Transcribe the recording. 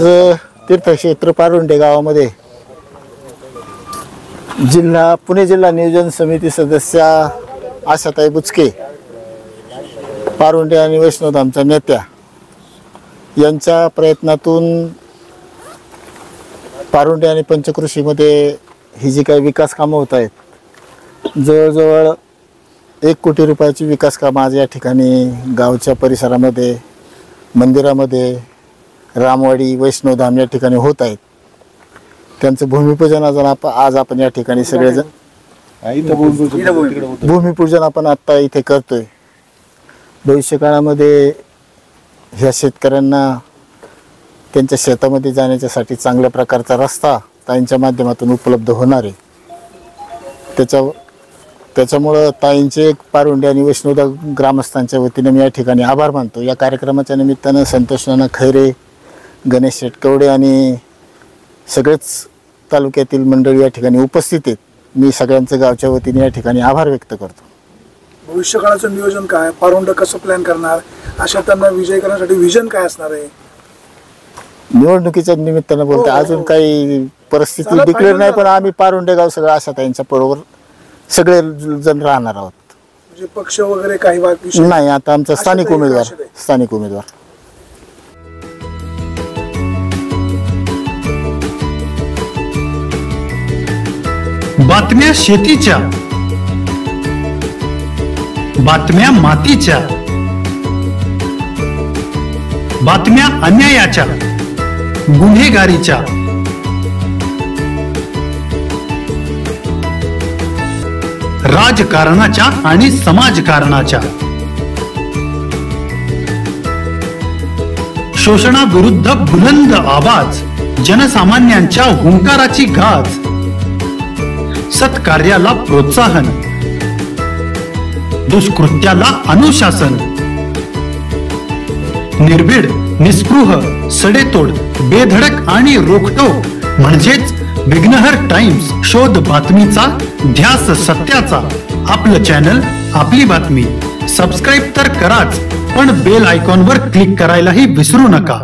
तीर्थक्षेत्र पारुंडे गावामध्ये पुणे जिल्हा नियोजन समिती सदस्या आशाताई बुचके, पारुंडे आणि वैष्णोधामच्या नेत्या यांच्या प्रयत्नातून पारुंडे आणि पंचकृषीमध्ये ही जी काही विकास कामं होत आहेत, जवळजवळ 1 कोटी रुपयाची विकास कामं आज या ठिकाणी गावच्या परिसरामध्ये, मंदिरामध्ये, रामवाडी, वैष्णोधाम या ठिकाणी होत आहेत. त्यांचं भूमिपूजन आज आपण या ठिकाणी सगळेजण भूमिपूजन आपण आत्ता इथे करतोय. भविष्य काळामध्ये ह्या शेतकऱ्यांना त्यांच्या शेतामध्ये जाण्याच्यासाठी चांगल्या प्रकारचा रस्ता ताईंच्या माध्यमातून उपलब्ध होणार आहे. त्याच्यामुळं ताईंचे पारुंडे आणि वैष्णोधाम ग्रामस्थांच्या वतीने मी या ठिकाणी आभार मानतो. या कार्यक्रमाच्या निमित्तानं संतोष नाना खैरे, गणेश शेटकवडे आणि सगळेच तालुक्यातील मंडळी या ठिकाणी उपस्थित आहेत. मी सगळ्यांचं गावच्या वतीने या ठिकाणी आभार व्यक्त करतो. भविष्यकाळाचं नियोजन काय, पारुंडे कसं प्लॅन करणार, अशा त्यांना विजय करण्यासाठी विजन काय असणार आहे? निवडणुकीच्या निमित्तानं बोलते, अजून काही परिस्थिती डिक्लेअर नाही, पण आम्ही पारुंडे गाव सगळं आशाताईंच्या बरोबर सगळे जण राहणार आहोत. म्हणजे पक्ष वगैरे काही नाही, आता आमचा स्थानिक उमेदवार बातम्या शेतीच्या, बातम्या मातीच्या, बातम्या अन्यायाच्या, गुन्हेगारीच्या, राजकारणाच्या आणि समाजकारणाच्या, शोषणाविरुद्ध बुलंद आवाज, जनसामान्यांच्या हुंकाराची गाज, सत्कार्याला प्रोत्साहन, दुष्कृत्याला अनुशासन, निर्भीड, निस्पृह, सडेतोड, बेधडक आणि रोखटोक म्हणजेच विघ्नहर टाइम्स. शोध बातमीचा, ध्यास सत्याचा. आपलं चॅनल, आपली बातमी. सबस्क्राईब तर कराच, पण बेल आयकॉनवर क्लिक करायलाही विसरू नका.